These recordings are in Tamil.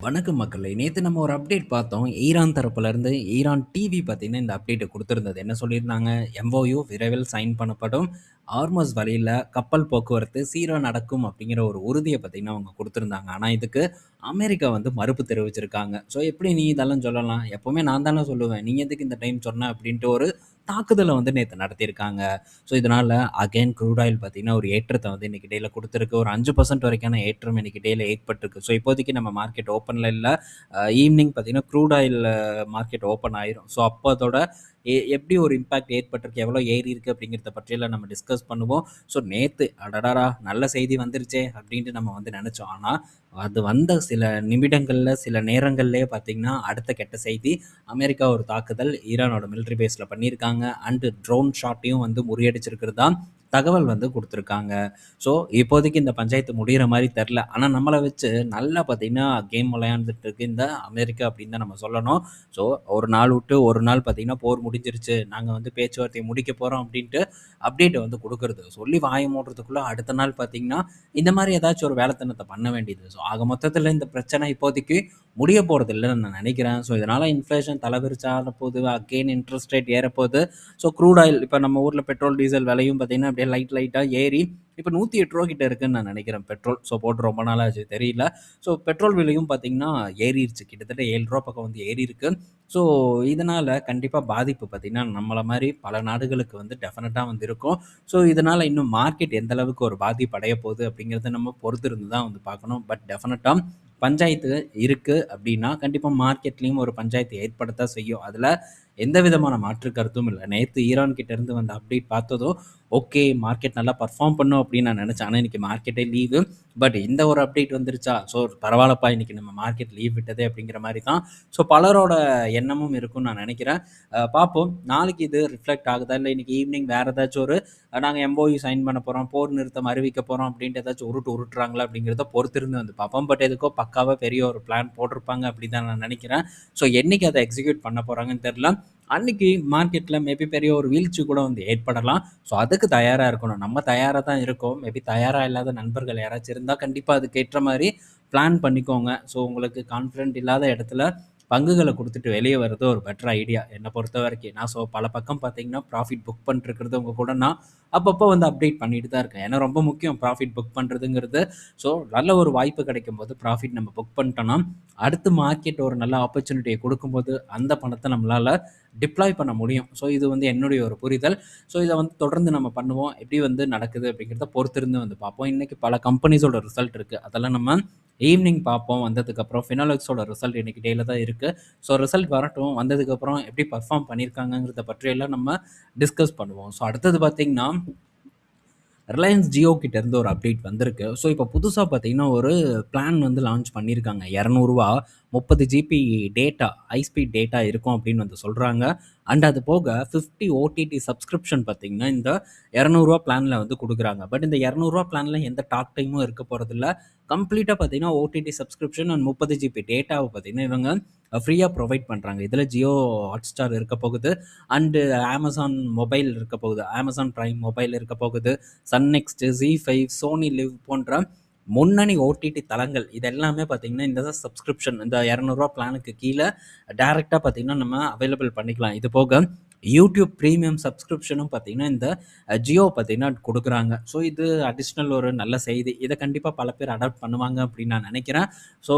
வணக்கம் மக்களே! நேத்து நம்ம ஒரு அப்டேட் பார்த்தோம். ஈரான் தரப்புலருந்து ஈரான் டிவி பார்த்தீங்கன்னா, இந்த அப்டேட்ட குடுத்திருந்தது. என்ன சொல்லியிருந்தாங்க? எம்ஓயு விரைவில் சைன் பண்ணப்படும். ஹார்மஸ் வழியில கப்பல் போக்குவரத்து சீரா நடக்கும் அப்படிங்கிற ஒரு உறுதிய பார்த்தீங்கன்னா, அவங்க குடுத்திருந்தாங்க. ஆனா, இதுக்கு அமெரிக்கா வந்து மறுப்பு தெரிவிச்சிருக்காங்க. ஸோ, எப்படி நீ இதெல்லாம் சொல்லலாம்? எப்பவுமே நான் தானே சொல்லுவேன். நீ எதுக்கு இந்த டைம் சொன்ன? அப்படின்ட்டு ஒரு தாக்குதல வந்து நேத்து நடத்தியிருக்காங்க. ஸோ, இதனால அகைன் க்ரூட் ஆயில் பார்த்தீங்கன்னா, ஒரு ஏற்றத்த வந்து இன்னைக்கு டேல குடுத்திருக்கு. ஒரு 5% வரைக்கான ஏற்றம் இன்னைக்கு டேல ஏற்பட்டிருக்கு. ஸோ, இப்போதைக்கு நம்ம மார்க்கெட் ஓப்பன்ல இல்ல. ஈவினிங் பார்த்தீங்கன்னா, க்ரூட் ஆயில் மார்க்கெட் ஓப்பன் ஆயிரும். ஸோ, அப்போ அதோட எப்படி ஒரு இம்பாக்ட் ஏற்பட்டிருக்கு, எவ்வளோ ஏறியிருக்கு அப்படிங்கிறத பற்றியெல்லாம் நம்ம டிஸ்கஸ் பண்ணுவோம். ஸோ, நேத்து அடடடா! நல்ல செய்தி வந்துருச்சே அப்படின்ட்டு நம்ம வந்து நெனச்சோம். ஆனா, அது வந்த சில நிமிடங்கள்ல, சில நேரங்கள்லயே பார்த்தீங்கன்னா, அடுத்த கெட்ட செய்தி. அமெரிக்கா ஒரு தாக்குதல் ஈரானோட மிலிட்டரி பேஸ்ல பண்ணியிருக்காங்க. அண்ட் ட்ரோன் ஷாட்டையும் வந்து முறியடிச்சிருக்கிறதா தகவல் வந்து குடுத்துருக்காங்க. ஸோ, இப்போதைக்கு இந்த பஞ்சாயத்து முடியிற மாரி தெர்ல. ஆனா, நம்மள வச்சு நல்லா பார்த்தீங்கன்னா, கேம் விளையாண்டுட்டு இருக்கு இந்த அமெரிக்கா அப்படின்னு தான் நம்ம சொல்லணும். ஸோ, ஒரு நாள் விட்டு ஒரு நாள் பார்த்தீங்கன்னா, போர் முடிஞ்சிருச்சு. நாங்க வந்து பேச்சுவார்த்தைய முடிக்க போறோம் அப்படின்ட்டு அப்டேட்ட வந்து குடுக்குறது. சொல்லி வாய மூடுறதுக்குள்ள அடுத்த நாள் பார்த்தீங்கன்னா, இந்த மாரி ஏதாச்சும் ஒரு வேலைத்தனத்த பண்ண வேண்டியது. ஸோ, ஆக மொத்தத்தில இந்த பிரச்சனை இப்போதைக்கு முடிய போறதில்லன்னு நான் நெனைக்கிறேன். ஸோ, இதனால இன்ஃப்ளேஷன் தல ஆடப்போது. அகெயின் இன்ட்ரெஸ்ட் ரேட் ஏறப்போது. ஸோ, க்ரூட் ஆயில் இப்ப நம்ம ஊர்ல பெட்ரோல், டீசல் விலையும் பார்த்தீங்கன்னா, அப்படியே லைட்டா ஏறி இப்ப ரூ. 108 கிட்ட இருக்குன்னு நான் நெனைக்கிறேன் பெட்ரோல். ஸோ, போட்டு ரொம்ப நாள் ஆச்சு தெரியல. ஸோ, பெட்ரோல் விலையும் பார்த்தீங்கன்னா, ஏறிருச்சு. கிட்டத்தட்ட ரூ. 7 பக்கம் வந்து ஏறியிருக்கு. ஸோ, இதனால கண்டிப்பா பாதிப்பு பார்த்தீங்கன்னா, நம்மள மாரி பல நாடுகளுக்கு வந்து டெஃபினட்டா வந்து இருக்கும். ஸோ, இதனால இன்னும் மார்க்கெட் எந்த அளவுக்கு ஒரு பாதிப்பு அடைய போகுது அப்படிங்கிறத நம்ம பொறுத்திருந்து தான் வந்து பார்க்கணும். பட் டெஃபினட்டா பஞ்சாயத்து இருக்கு அப்படின்னா, கண்டிப்பா மார்க்கெட்லயும் ஒரு பஞ்சாயத்து ஏற்படத்தான் செய்யும். அதுல எந்த விதமான மாற்று கருத்தும் இல்ல. நேத்து ஈரான் கிட்ட இருந்து வந்த அப்டேட் பார்த்ததும், ஓகே மார்க்கெட் நல்லா பெர்ஃபார்ம் பண்ணும் அப்படின்னு நான் நெனச்சேன். ஆனா, இன்னைக்கு மார்க்கெட்டே லீவு. பட் இந்த ஒரு அப்டேட் வந்துருச்சா, ஸோ பரவால்லப்பா இன்னைக்கு நம்ம மார்க்கெட் லீவ் விட்டதே அப்படிங்கிற மாரி தான். ஸோ பலரோட எண்ணமும் இருக்கும்னு நான் நெனைக்கிறேன். பார்ப்போம். நாளைக்கு இது ரிஃப்ளெக்ட் ஆகுதா? இல்ல இன்னைக்கு ஈவினிங் வேற ஏதாச்சும் ஒரு நாங்க எம்ஓயு சைன் பண்ண போறோம், போர் நிறுத்தம் அறிவிக்க போறோம் அப்படின்ட்டு ஏதாச்சும் உருட்டுறாங்களா அப்படிங்கிறத பொறுத்திருந்து வந்து பார்ப்போம். பட் எதுக்கோ பக்காவா பெரிய ஒரு பிளான் போட்டிருப்பாங்க அப்படின்னு தான் நான் நெனைக்கிறேன். ஸோ என்னைக்கு அத எக்ஸிக்யூட் பண்ண போறாங்கன்னு தெரியல. அன்னைக்கு மார்க்கெட்ல மேபி பெரிய ஒரு வீழ்ச்சி கூட வந்து ஏற்படலாம். ஸோ அதுக்கு தயாரா இருக்கணும். நம்ம தயாரா தான் இருக்கோம். மேபி தயாரா இல்லாத நண்பர்கள் யாராச்சும் இருந்தா கண்டிப்பா அதுக்கு ஏற்ற மாரி பிளான் பண்ணிக்கோங்க. ஸோ உங்களுக்கு கான்ஃபிடென்ட் இல்லாத இடத்துல பங்குகள குடுத்துட்டு வெளிய வர்றது ஒரு பெட்டர் ஐடியா என்ன பொறுத்தவரைக்கும். நான் பல பக்கம் பார்த்தீங்கன்னா, ப்ராஃபிட் புக் பண்ணிட்டுருக்கிறது உங்க கூட நான் அப்பப்போ வந்து அப்டேட் பண்ணிட்டு தான் இருக்கேன். ஏன்னா ரொம்ப முக்கியம் ப்ராஃபிட் புக் பண்றதுங்கிறது. ஸோ நல்ல ஒரு வாய்ப்பு கிடைக்கும்போது ப்ராஃபிட் நம்ம புக் பண்ணிட்டோம்னா, அடுத்து மார்க்கெட் ஒரு நல்ல ஆப்பர்ச்சுனிட்டிய குடுக்கும்போது, அந்த பணத்த நம்மளால டிப்ளாய் பண்ண முடியும். ஸோ இது வந்து என்னுடைய ஒரு புரிதல். ஸோ இத வந்து தொடர்ந்து நம்ம பண்ணுவோம். எப்படி வந்து நடக்குது அப்படிங்கிறத பொறுத்திருந்து வந்து பார்ப்போம். இன்னைக்கு பல கம்பெனிஸோட ரிசல்ட் இருக்கு. அதெல்லாம் நம்ம ஈவினிங் பார்ப்போம். வந்ததுக்கப்புறம் ஃபினாலெக்ஸோட ரிசல்ட் இன்னைக்கு டேல தான் இருக்கு. ஸோ ரிசல்ட் வரட்டும். வந்ததுக்கப்புறம் எப்படி பெர்ஃபார்ம் பண்ணியிருக்காங்கங்கிறத பற்றியெல்லாம் நம்ம டிஸ்கஸ் பண்ணுவோம். ஸோ அடுத்தது பார்த்தீங்கன்னா ரிலையன்ஸ் ஜியோ கிட்ட இருந்து ஒரு அப்டேட் வந்திருக்கு. ஸோ, இப்போ புதுசா பார்த்தீங்கன்னா, ஒரு பிளான் வந்து லான்ச் பண்ணியிருக்காங்க. ரூ. 200 30 GB data, high speed data இருக்கும் அப்படின்னு வந்து சொல்றாங்க. அண்ட் அது போக 50 ஓடிடி சப்ஸ்கிரிப்ஷன் பார்த்தீங்கன்னா, இந்த ரூ. 200 பிளான்ல வந்து குடுக்குறாங்க. பட் இந்த ரூ. 200 பிளான்ல எந்த டாக் டைமும் இருக்க போறதில்ல. கம்ப்ளீட்டா பார்த்தீங்கன்னா, ஓடிடி சப்ஸ்கிரிப்ஷன் அண்ட் 30 ஜிபி டேட்டாவ பார்த்தீங்கன்னா, இவங்க ஃப்ரீயா ப்ரொவைட் பண்றாங்க. இதுல ஜியோ ஹாட்ஸ்டார் இருக்க போகுது. அண்டு Amazon மொபைல் இருக்க போகுது. Amazon பிரைம் மொபைல் இருக்க போகுது. சன் நெக்ஸ்ட், ஜீ5, சோனி லிவ் போன்ற முன்னணி ஓடிடி தளங்கள் இது எல்லாமே பார்த்தீங்கன்னா, இந்த சப்ஸ்கிரிப்ஷன் இந்த ரூ. 200 பிளானுக்கு கீழ டைரக்ட்டா பார்த்தீங்கன்னா, நம்ம அவைலபிள் பண்ணிக்கலாம். இது போக யூடியூப் பிரீமியம் சப்ஸ்கிரிப்ஷனும் பார்த்தீங்கன்னா, இந்த ஜியோ பார்த்தீங்கன்னா குடுக்குறாங்க. ஸோ இது அடிஷனல் ஒரு நல்ல செய்தி. இத கண்டிப்பா பல பேர் அடாப்ட் பண்ணுவாங்க அப்படின்னு நான் நெனைக்கிறேன். ஸோ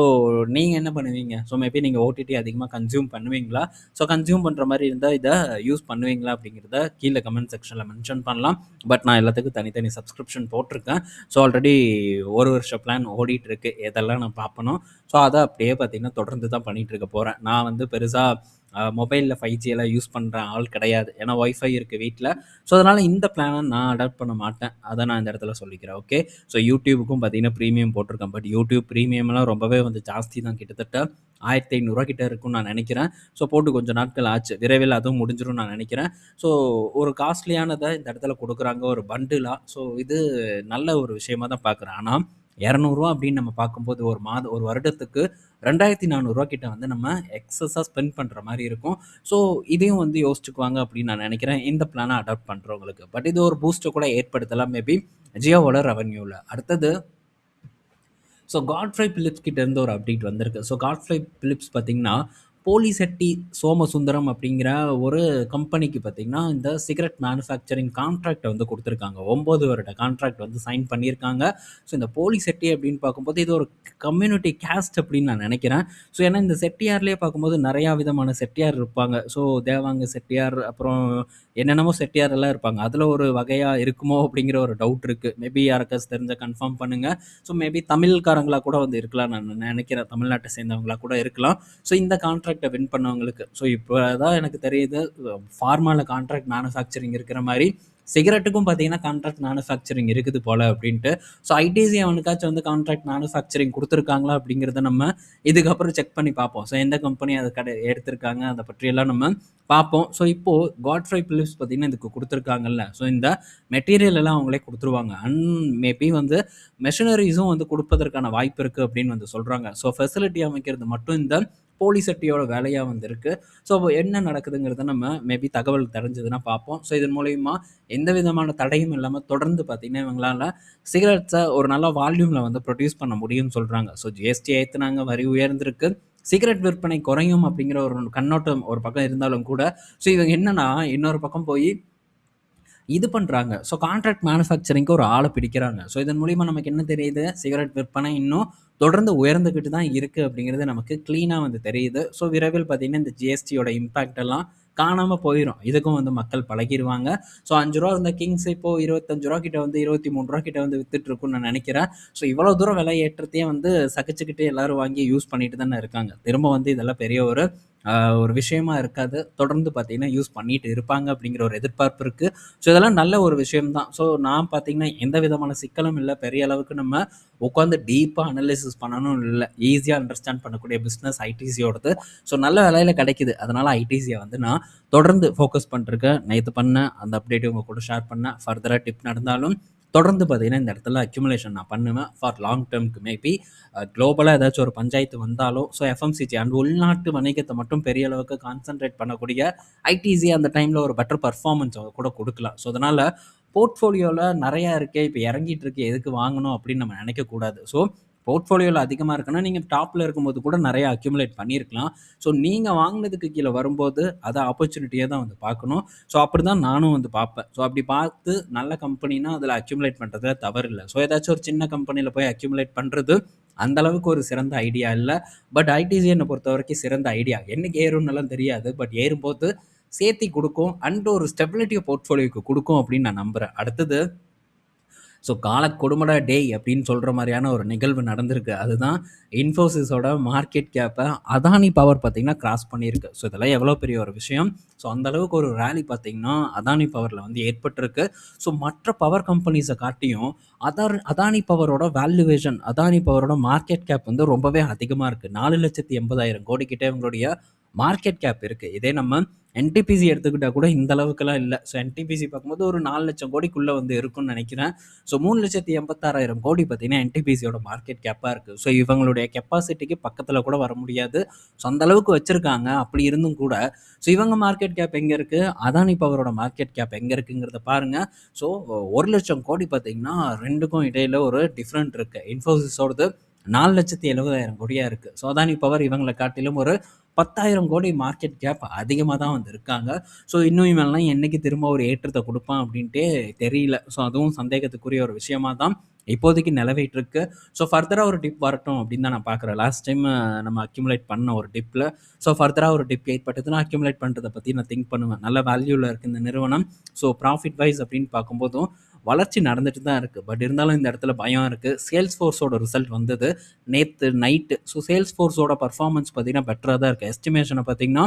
நீங்க என்ன பண்ணுவீங்க? ஸோ மேபி நீங்க ஓடிடி அதிகமா கன்சியூம் பண்ணுவீங்களா? ஸோ கன்சியூம் பண்ற மாரி இருந்தா இத யூஸ் பண்ணுவீங்களா? அப்படிங்கிறத கீழ கமெண்ட் செக்ஷன்ல மென்ஷன் பண்ணலாம். பட் நான் எல்லாத்துக்கும் தனித்தனி சப்ஸ்கிரிப்ஷன் போட்டிருக்கேன். ஸோ ஆல்ரெடி 1 வருஷ பிளான் ஓடிட்டு இருக்கு. எதெல்லாம் நான் பார்ப்பனோ, ஸோ அத அப்படியே பார்த்தீங்கன்னா தொடர்ந்து தான் பண்ணிட்டு இருக்க போறேன். நான் வந்து பெருசா மொபைல்ல 5G எல்லாம் யூஸ் பண்ற ஆள் கிடையாது. ஏன்னா வைஃபை இருக்கு வீட்ல. ஸோ அதனால இந்த பிளான நான் அடாப்ட் பண்ண மாட்டேன். அத நான் இந்த இடத்துல சொல்லிக்கிறேன். ஓகே. ஸோ யூடியூப்க்கும் பார்த்தீங்கன்னா பிரீமியம் போட்டிருக்கேன். பட் யூடியூப் பிரீமியம்லாம் ரொம்பவே வந்து ஜாஸ்தி தான். கிட்டத்தட்ட ரூ. 1500 கிட்ட இருக்கும்னு நான் நெனைக்கிறேன். ஸோ போட்டு கொஞ்சம் நாட்கள் ஆச்சு. விரைவில் அதுவும் முடிஞ்சிரும்னு நான் நெனைக்கிறேன். ஸோ ஒரு காஸ்ட்லியானத இந்த இடத்துல குடுக்குறாங்க ஒரு பண்டிலா. ஸோ இது நல்ல ஒரு விஷயமா தான் பார்க்குறேன். ஆனா ரூ. 200 அப்படின்னு நம்ம பார்க்கும்போது ஒரு வருடத்துக்கு ரூ. 2400 கிட்ட வந்து நம்ம எக்ஸஸா ஸ்பெண்ட் பண்ற மாரி இருக்கும். ஸோ இதையும் வந்து யோசிச்சுக்குவாங்க அப்படின்னு நான் நெனைக்கிறேன். இந்த பிளான அடாப்ட் பண்றவங்களுக்கு. பட் இது ஒரு பூஸ்ட்ட கூட ஏற்படுத்தலாம் மேபி ஜியோவோட ரெவென்யூல. அடுத்தது ஸோ காட்ஃப்ரை பிலிப்ஸ் கிட்ட இருந்து ஒரு அப்டேட் வந்திருக்கு. ஸோ காட்ஃப்ரை பிலிப்ஸ் பார்த்தீங்கன்னா, போலிசெட்டி சோமசுந்தரம் அப்படிங்கிற ஒரு கம்பெனிக்கு பார்த்தீங்கன்னா, இந்த சிகரெட் மேனுஃபேக்சரிங் கான்ட்ராக்ட்ட வந்து குடுத்துருக்காங்க. 9 வருட கான்ட்ராக்ட் வந்து சைன் பண்ணியிருக்காங்க. ஸோ இந்த போலிசெட்டி அப்படின்னு பார்க்கும்போது, இது ஒரு கம்யூனிட்டி கேஸ்ட் அப்படின்னு நான் நெனைக்கிறேன். ஸோ ஏன்னா இந்த செட்டியார்லயே பார்க்கும்போது நெறையா விதமான செட்டியார் இருப்பாங்க. ஸோ தேவாங்க செட்டியார், அப்புறம் என்னென்னமோ செட்டியார் எல்லாம் இருப்பாங்க. அதில ஒரு வகையா இருக்குமோ அப்படிங்கிற ஒரு டவுட் இருக்கு. மேபி யாருக்காச்சும் தெரிஞ்சா கன்ஃபார்ம் பண்ணுங்க. ஸோ மேபி தமிழ்காரங்களா கூட வந்து இருக்கலாம் நான் நெனைக்கிறேன். தமிழ்நாட்ட சேர்ந்தவங்களா கூட இருக்கலாம். ஸோ இந்த கான்ட்ராக்ட்ட வின் பண்ணவங்களுக்கு. ஸோ இப்ப தான் எனக்கு தெரியுது, ஃபார்மால கான்ட்ராக்ட் மேனுஃபேக்சரிங் இருக்கிற மாரி, சிகரெட்டுக்கும் பார்த்தீங்கன்னா கான்ட்ராக்ட் மேனுஃபேக்சரிங் இருக்குது போல அப்படின்ட்டு. ஸோ ஐடிசி அவனுக்காச்சும் வந்து கான்ட்ராக்ட் மேனுஃபேக்சரிங் குடுத்துருக்காங்களா அப்படிங்கிறத நம்ம இதுக்கப்புறம் செக் பண்ணி பார்ப்போம். ஸோ எந்த கம்பெனி அத எடுத்திருக்காங்க, அத பற்றியெல்லாம் நம்ம பார்ப்போம். ஸோ இப்போ காட்ஃப்ரை பிலிப்ஸ் பார்த்தீங்கன்னா, இதுக்கு குடுத்துருக்காங்கல்ல. ஸோ இந்த மெட்டீரியல் எல்லாம் அவங்களே குடுத்துருவாங்க. மேபி வந்து மெஷினரீஸும் வந்து குடுப்பதற்கான வாய்ப்பு இருக்கு அப்படின்னு வந்து சொல்றாங்க. ஸோ ஃபெசிலிட்டி அமைக்கிறது மட்டும் இந்த போலிசெட்டியோட வேலையா வந்து இருக்கு. ஸோ என்ன நடக்குதுங்கிறத நம்ம மேபி தகவல் தெரிஞ்சதுன்னா பார்ப்போம். ஸோ இதன் மூலியமா எந்த விதமான தடையும் இல்லாம தொடர்ந்து பார்த்தீங்கன்னா, இவங்களால சிகரெட்ஸ ஒரு நல்ல வால்யூம்ல வந்து ப்ரொடியூஸ் பண்ண முடியும்னு சொல்றாங்க. ஸோ ஜிஎஸ்டி ஏத்துனாங்க, வரி உயர்ந்திருக்கு. சிகரெட் விற்பனை குறையும் அப்படிங்கிற ஒரு கண்ணோட்டம் ஒரு பக்கம் இருந்தாலும் கூட, ஸோ இவங்க என்னன்னா இன்னொரு பக்கம் போயி இது பண்றாங்க. ஸோ கான்ட்ராக்ட் மேனுஃபேக்சரிங்க்கு ஒரு ஆள பிடிக்கிறாங்க. ஸோ இதன் மூலியமா நமக்கு என்ன தெரியுது? சிகரெட் விற்பனை இன்னும் தொடர்ந்து உயர்ந்துகிட்டு தான் இருக்கு அப்படிங்கிறது நமக்கு கிளீனா வந்து தெரியுது. ஸோ விரைவில் பார்த்தீங்கன்னா, இந்த ஜிஎஸ்டியோட இம்பாக்ட் எல்லாம் காணாம போயிரும். இதுக்கும் வந்து மக்கள் பழகிருவாங்க. ஸோ ரூ. 5 இருந்த கிங்ஸ் இப்போ ரூ. 25 கிட்ட வந்து ரூ. 23 கிட்ட வந்து வித்துட்டு இருக்கும்னு நான் நெனைக்கிறேன். ஸோ இவ்வளோ தூரம் விலை ஏற்றத்தையே வந்து சகிச்சுக்கிட்டு எல்லாரும் வாங்கி யூஸ் பண்ணிட்டு தானே இருக்காங்க. திரும்ப வந்து இதெல்லாம் பெரிய ஒரு விஷயமா இருக்காது. தொடர்ந்து பார்த்தீங்கன்னா, யூஸ் பண்ணிட்டு இருப்பாங்க அப்படிங்கிற ஒரு எதிர்பார்ப்பு இருக்கு. ஸோ இதெல்லாம் நல்ல ஒரு விஷயம் தான். ஸோ நான் பார்த்தீங்கன்னா, எந்த விதமான சிக்கலும் இல்ல. பெரிய அளவுக்கு நம்ம உட்காந்து டீப்பா அனலைசிஸ் பண்ணணும்னு இல்ல. ஈஸியா அண்டர்ஸ்டாண்ட் பண்ணக்கூடிய பிசினஸ் ஐடிசியோடது. ஸோ நல்ல விலையில கிடைக்குது. அதனால ஐடிசிய வந்து நான் தொடர்ந்து ஃபோக்கஸ் பண்ணிட்டுருக்கேன். நேத்து பண்ணேன். அந்த அப்டேட் உங்க கூட ஷேர் பண்ணேன். ஃபர்தரா டிப் நடந்தாலும் தொடர்ந்து பார்த்தீங்கன்னா, இந்த இடத்துல அக்யூமுலேஷன் நான் பண்ணுவேன். ஃபார் லாங் டெர்ம்க்கு மேபி குளோபலா ஏதாச்சும் ஒரு பஞ்சாயத்து வந்தாலோ, ஸோ எஃப்எம்சிஜி அண்ட் உள்நாட்டு வணிகத்த மட்டும் பெரிய அளவுக்கு கான்சன்ட்ரேட் பண்ணக்கூடிய ஐடிசி அந்த டைம்ல ஒரு பெட்டர் பெர்ஃபார்மன்ஸ் கூட குடுக்கலாம். ஸோ அதனால போர்ட்ஃபோலியோல நெறையா இருக்கே, இப்ப இறங்கிட்டு இருக்கே, எதுக்கு வாங்கணும் அப்படின்னு நம்ம நினைக்கக்கூடாது. ஸோ போர்ட்ஃபோலியோல அதிகமா இருக்குன்னா, நீங்க டாப்ல இருக்கும்போது கூட நெறைய அக்யூமுலேட் பண்ணியிருக்கலாம். ஸோ நீங்க வாங்குனதுக்கு கீழ வரும்போது, அத ஆப்பர்ச்சுனிட்டியா தான் வந்து பார்க்கணும். ஸோ அப்படிதான் நானும் வந்து பார்ப்பேன். ஸோ அப்படி பார்த்து நல்ல கம்பெனினா அதில அக்யூமுலேட் பண்றதுல தவறில்ல. ஸோ ஏதாச்சும் ஒரு சின்ன கம்பெனில போய் அக்யூமுலேட் பண்றது அந்த அளவுக்கு ஒரு சிறந்த ஐடியா இல்ல. பட் ஐடிசி என்ன பொறுத்தவரைக்கும் சிறந்த ஐடியா. என்னைக்கு ஏறும்னுலாம் தெரியாது. பட் ஏறும்போது சேர்த்தி குடுக்கும். அண்ட் ஒரு ஸ்டெபிலிட்டிய போர்ட்ஃபோலியோக்கு குடுக்கும் அப்படின்னு நான் நம்புறேன். அடுத்தது ஸோ கால கொடுமடா டேய் அப்படின்னு சொல்ற மாரியான ஒரு நிகழ்வு நடந்திருக்கு. அதுதான் இன்ஃபோசிஸோட மார்க்கெட் கேப்ப அதானி பவர் பார்த்தீங்கன்னா, கிராஸ் பண்ணியிருக்கு. ஸோ இதெல்லாம் எவ்வளோ பெரிய ஒரு விஷயம். ஸோ அந்த அளவுக்கு ஒரு ராலி பார்த்தீங்கன்னா, அதானி பவர்ல வந்து ஏற்பட்டிருக்கு. ஸோ மற்ற பவர் கம்பெனிஸ காட்டியும் அதானி பவரோட வேல்யூவேஷன், அதானி பவரோட மார்க்கெட் கேப் வந்து ரொம்பவே அதிகமா இருக்கு. 4,80,000 கிட்ட இவங்களுடைய மார்க்கெட் கேப் இருக்கு. இதே நம்ம என்டிபிசி எடுத்துக்கிட்டா கூட இந்த அளவுக்குலாம் இல்ல. ஸோ என்டிபிசி பார்க்கும்போது ஒரு 4,00,000 வந்து இருக்கும்னு நெனைக்கிறேன். ஸோ 3,86,000 பார்த்தீங்கன்னா, என்டிபிசியோட மார்க்கெட் கேப்பா இருக்கு. ஸோ இவங்களுடைய கெப்பாசிட்டிக்கு பக்கத்துல கூட வர முடியாது. ஸோ அந்த அளவுக்கு வச்சிருக்காங்க. அப்படி இருந்தும் கூட, ஸோ இவங்க மார்க்கெட் கேப் எங்க இருக்கு? அதானி பவரோட மார்க்கெட் கேப் எங்க இருக்குங்கிறத பாருங்க. ஸோ 1,00,000 பார்த்தீங்கன்னா, 2க்கும் இடையில ஒரு டிஃபரெண்ட் இருக்கு. இன்ஃபோசிஸோடது 4,70,000 இருக்கு. ஸோ அதானி பவர் இவங்கள காட்டிலும் ஒரு 10,000 மார்க்கெட் கேப் அதிகமா தான் வந்து இருக்காங்க. ஸோ இன்னும் இவன்லாம் என்னைக்கு திரும்ப ஒரு ஏற்றத்த குடுப்பான் அப்படின்ட்டே தெரியல. ஸோ அதுவும் சந்தேகத்துக்குரிய ஒரு விஷயமா தான் இப்போதைக்கு நிலவிட்டு இருக்கு. ஸோ ஃபர்தரா ஒரு டிப் வரட்டும் அப்படின்னு தான் நான் பார்க்குறேன். லாஸ்ட் டைம் நம்ம அக்யூமுலேட் பண்ண ஒரு டிப்ல, ஸோ ஃபர்தரா ஒரு டிப் ஏற்பட்டதுன்னா அக்யூமுலேட் பண்றத பத்தி நான் திங்க் பண்ணுவேன். நல்ல வேல்யூல இருக்கு இந்த நிறுவனம். ஸோ ப்ராஃபிட் வைஸ் அப்படின்னு பார்க்கும்போதும் வளர்ச்சி நடந்துட்டு தான் இருக்கு. பட் இருந்தாலும் இந்த இடத்துல பயம் இருக்கு. சேல்ஸ் ஃபோர்ஸோட ரிசல்ட் வந்தது நேத்து நைட்டு. ஸோ சேல்ஸ் ஃபோர்ஸோட பெர்ஃபார்மன்ஸ் பார்த்தீங்கன்னா பெட்டரா தான் இருக்கு. எஸ்டிமேஷன பார்த்தீங்கன்னா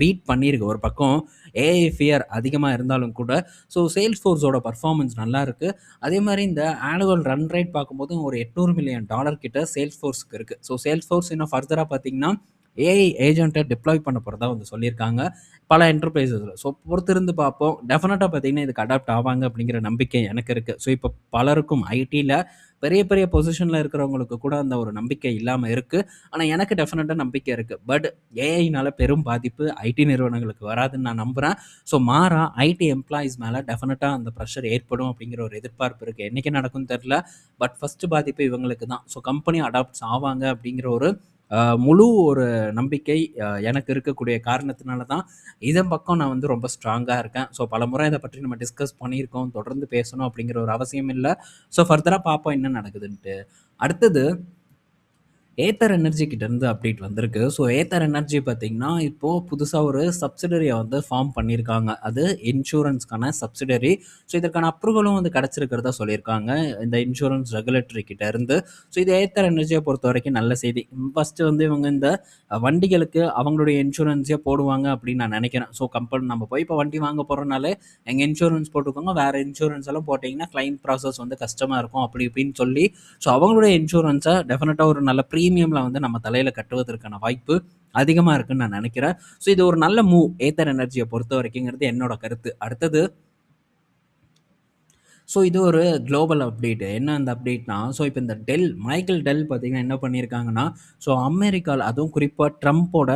பீட் பண்ணியிருக்கு. ஒரு பக்கம் ஏஐ ஃபியர் அதிகமா இருந்தாலும் கூட, ஸோ சேல்ஸ் ஃபோர்ஸோட பெர்ஃபார்மன்ஸ் நல்லா இருக்கு. அதே மாரி இந்த ஆனுவல் ரன் ரேட் பார்க்கும்போது ஒரு $800 மில்லியன் கிட்ட சேல்ஸ் ஃபோர்ஸ்க்கு இருக்கு. ஸோ சேல்ஸ் ஃபோர்ஸ் இன்னும் ஃபர்தரா பார்த்தீங்கன்னா, ஏஐ ஏஜென்ட்ட டிப்ளாய் பண்ண போறதா வந்து சொல்லியிருக்காங்க பல என்டர்பிரைசஸ்ல. ஸோ பொறுத்திருந்து பார்ப்போம். டெஃபினட்டா பார்த்தீங்கன்னா, இதுக்கு அடாப்ட் ஆவாங்க அப்படிங்கிற நம்பிக்கை எனக்கு இருக்கு. ஸோ இப்போ பலருக்கும் ஐடில பெரிய பெரிய பொசிஷன்ல இருக்கிறவங்களுக்கு கூட அந்த ஒரு நம்பிக்கை இல்லாம இருக்கு. ஆனா எனக்கு டெஃபினட்டா நம்பிக்கை இருக்கு. பட் ஏஐனால பெரும் பாதிப்பு ஐடி நிறுவனங்களுக்கு வராதுன்னு நான் நம்புறேன். ஸோ மாறா ஐடி எம்ப்ளாயீஸ் மேல டெஃபினட்டா அந்த பிரஷர் ஏற்படும் அப்படிங்கிற ஒரு எதிர்பார்ப்பு இருக்கு. என்னைக்கு நடக்கும்னு தெரியல. பட் ஃபர்ஸ்ட் பாதிப்பு இவங்களுக்கு தான். ஸோ கம்பெனி அடாப்ட்ஸ் ஆவாங்க அப்படிங்கிற ஒரு முழு ஒரு நம்பிக்கை எனக்கு இருக்கக்கூடிய காரணத்தினால தான் இதன் பக்கம் நான் வந்து ரொம்ப ஸ்ட்ராங்கா இருக்கேன். ஸோ பலமுறை இத பற்றி நம்ம டிஸ்கஸ் பண்ணியிருக்கோம். தொடர்ந்து பேசணும் அப்படிங்கிற ஒரு அவசியம் இல்ல. ஸோ ஃபர்தரா பார்ப்போம் என்ன நடக்குதுன்ட்டு. அடுத்தது ஏத்தர் எனர்ஜி கிட்டேருந்து அப்டேட் வந்திருக்கு. ஸோ ஏத்தர் எனர்ஜி பார்த்தீங்கன்னா, இப்போ புதுசா ஒரு சப்சிடரிய வந்து ஃபார்ம் பண்ணியிருக்காங்க. அது இன்சூரன்ஸ்க்கான சப்சிடரி. ஸோ இதற்கான அப்ரூவலும் வந்து கிடைச்சிருக்கிறதா சொல்லியிருக்காங்க. இந்த இன்சூரன்ஸ் ரெகுலேட்டரி கிட்டேருந்து. ஸோ இது ஏத்தர் எனர்ஜிய பொறுத்தவரைக்கும் நல்ல செய்தி. ஃபர்ஸ்ட்டு வந்து இவங்க இந்த வண்டிகளுக்கு அவங்களுடைய இன்சூரன்ஸே போடுவாங்க அப்படின்னு நான் நினைக்கிறேன். ஸோ கம்பெனி நம்ம போய் இப்போ வண்டி வாங்க போறோம்னாலே, எங்க இன்சூரன்ஸ் போட்டுக்கோங்க. வேற இன்சூரன்ஸ் எல்லாம் போட்டீங்கன்னா, கிளைம் ப்ராசஸ் வந்து கஷ்டமா இருக்கும். அப்படி இப்படின்னு சொல்லி ஸோ அவங்களுடைய இன்சூரன்ஸை டெஃபினட்டாக ஒரு நல்ல ப்ரீமியமில் வந்து நம்ம தலையில் கட்டுவதற்கான வாய்ப்பு அதிகமாக இருக்குன்னு நான் நினைக்கிறேன். ஸோ இது ஒரு நல்ல மூவ் ஏத்தர் எனர்ஜியை பொறுத்த வரைக்குங்கிறது என்னோட கருத்து. அடுத்தது ஸோ இது ஒரு குளோபல் அப்டேட். என்ன அந்த அப்டேட்னா, ஸோ இப்போ இந்த மைக்கேல் டெல் பார்த்தீங்கன்னா என்ன பண்ணியிருக்காங்கன்னா, ஸோ அமெரிக்கால அதுவும் குறிப்பாக ட்ரம்ப்போட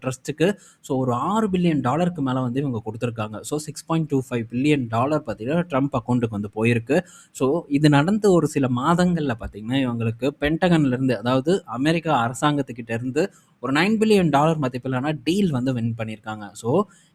ட்ரஸ்ட்டுக்கு ஸோ ஒரு $6 பில்லியன் மேலே வந்து இவங்க கொடுத்துருக்காங்க. ஸோ $6.25 பில்லியன் பார்த்தீங்கன்னா ட்ரம்ப் அக்கௌண்ட்டுக்கு வந்து போயிருக்கு. ஸோ இது நடந்து ஒரு சில மாதங்களில் பார்த்தீங்கன்னா இவங்களுக்கு பென்டகன்லேருந்து, அதாவது அமெரிக்கா அரசாங்கத்துக்கிட்ட இருந்து ஒரு $9 பில்லியன் மதிப்பிலான டீல் வந்து வின் பண்ணியிருக்காங்க. ஸோ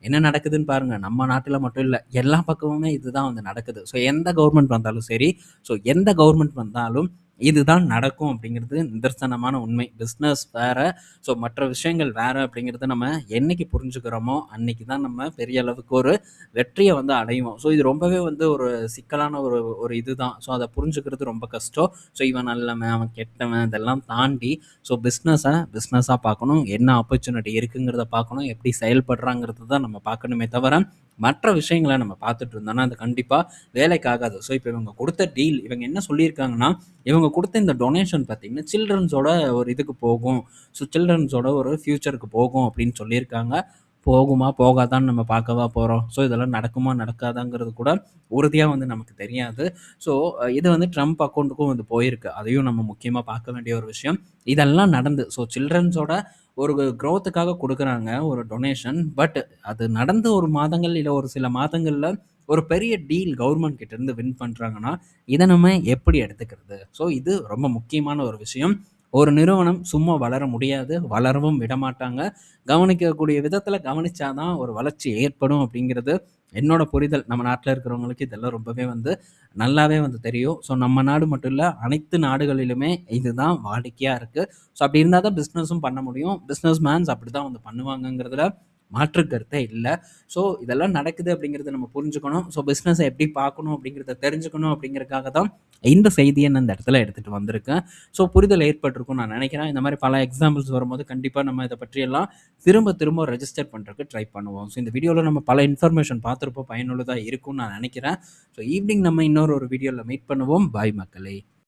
என்ன நடக்குதுன்னு பாருங்க. நம்ம நாட்டுல மட்டும் இல்ல. எல்லா பக்கமுமே இதுதான் வந்து நடக்குது. ஸோ எந்த கவர்மெண்ட் வந்தாலும் சரி, ஸோ எந்த கவர்மெண்ட் வந்தாலும் இதுதான் நடக்கும் அப்படிங்கிறது நிதர்சனமான உண்மை. பிஸ்னஸ் வேற, ஸோ மற்ற விஷயங்கள் வேற அப்படிங்கிறத நம்ம என்னைக்கு புரிஞ்சுக்கிறோமோ, அன்னைக்கு தான் நம்ம பெரிய அளவுக்கு ஒரு வெற்றிய வந்து அடைவோம். ஸோ இது ரொம்பவே வந்து ஒரு சிக்கலான ஒரு ஒரு இதுதான். ஸோ அத புரிஞ்சுக்கிறது ரொம்ப கஷ்டம். ஸோ இவன் நல்லவன், அவன் கெட்டவன் இதெல்லாம் தாண்டி ஸோ பிஸ்னஸா பார்க்கணும். என்ன ஆப்பர்ச்சுனிட்டி இருக்குங்கிறத பார்க்கணும். எப்படி செயல்படுறாங்கிறது தான் நம்ம பார்க்கணுமே தவிர, மற்ற விஷயங்கள நம்ம பார்த்துட்டு இருந்தோம்னா, அது கண்டிப்பா வேலைக்கு ஆகாது. ஸோ இப்ப இவங்க குடுத்த டீல் இவங்க என்ன சொல்லியிருக்காங்கன்னா, இவங்க குடுத்த இந்த டொனேஷன் பார்த்தீங்கன்னா, சில்ட்ரன்ஸோட ஒரு இதுக்கு போகும். ஸோ சில்ட்ரன்ஸோட ஒரு ஃபியூச்சருக்கு போகும் அப்படின்னு சொல்லியிருக்காங்க. போகுமா, போகாதான்னு நம்ம பார்க்கவா போறோம். ஸோ இதெல்லாம் நடக்குமா, நடக்காதாங்கிறது கூட உறுதியா வந்து நமக்கு தெரியாது. ஸோ இது வந்து ட்ரம்ப் அக்கவுண்ட்டுக்கும் வந்து போயிருக்கு. அதையும் நம்ம முக்கியமா பார்க்க வேண்டிய ஒரு விஷயம். இதெல்லாம் நடந்து ஸோ சில்ட்ரன்ஸோட ஒரு குரோத்துக்காக குடுக்குறாங்க ஒரு டொனேஷன். பட் அது நடந்து ஒரு மாதங்கள் இல்ல ஒரு சில மாதங்கள்ல ஒரு பெரிய டீல் கவர்மெண்ட் கிட்ட இருந்து வின் பண்றாங்கன்னா, இத நம்ம எப்படி எடுத்துக்கிறது? ஸோ இது ரொம்ப முக்கியமான ஒரு விஷயம். ஒரு நிறுவனம் சும்மா வளர முடியாது. வளரவும் விடமாட்டாங்க. கவனிக்கக்கூடிய விதத்துல கவனிச்சா தான் ஒரு வளர்ச்சி ஏற்படும் அப்படிங்கிறது என்னோட புரிதல். நம்ம நாட்டுல இருக்கிறவங்களுக்கு இதெல்லாம் ரொம்பவே வந்து நல்லாவே வந்து தெரியும். ஸோ நம்ம நாடு மட்டும் இல்ல, அனைத்து நாடுகளிலுமே இதுதான் வாடிக்கையா இருக்கு. ஸோ அப்படி இருந்தா தான் பிசினஸும் பண்ண முடியும். பிசினஸ் மேன்ஸ் அப்படிதான் வந்து பண்ணுவாங்கங்கிறதுல மாற்று கருத்தே இல்ல. ஸோ இதெல்லாம் நடக்குது அப்படிங்கிறத நம்ம புரிஞ்சுக்கணும். ஸோ பிசினஸ எப்படி பார்க்கணும் அப்படிங்கிறத தெரிஞ்சுக்கணும் அப்படிங்கிறதுக்காக தான் இந்த செய்திய நான் இந்த இடத்துல எடுத்துட்டு வந்திருக்கேன். ஸோ புரிதல் ஏற்பட்டிருக்கும்னு நான் நினைக்கிறேன். இந்த மாரி பல எக்ஸாம்பிள்ஸ் வரும்போது கண்டிப்பா நம்ம இத பற்றியெல்லாம் திரும்ப திரும்ப ரெஜிஸ்டர் பண்றதுக்கு ட்ரை பண்ணுவோம். ஸோ இந்த வீடியோல நம்ம பல இன்ஃபர்மேஷன் பார்த்திருப்போம். பயனுள்ளதா இருக்கும்னு நான் நினைக்கிறேன். ஸோ ஈவினிங் நம்ம இன்னொரு ஒரு வீடியோல மீட் பண்ணுவோம். பாய் மக்களே!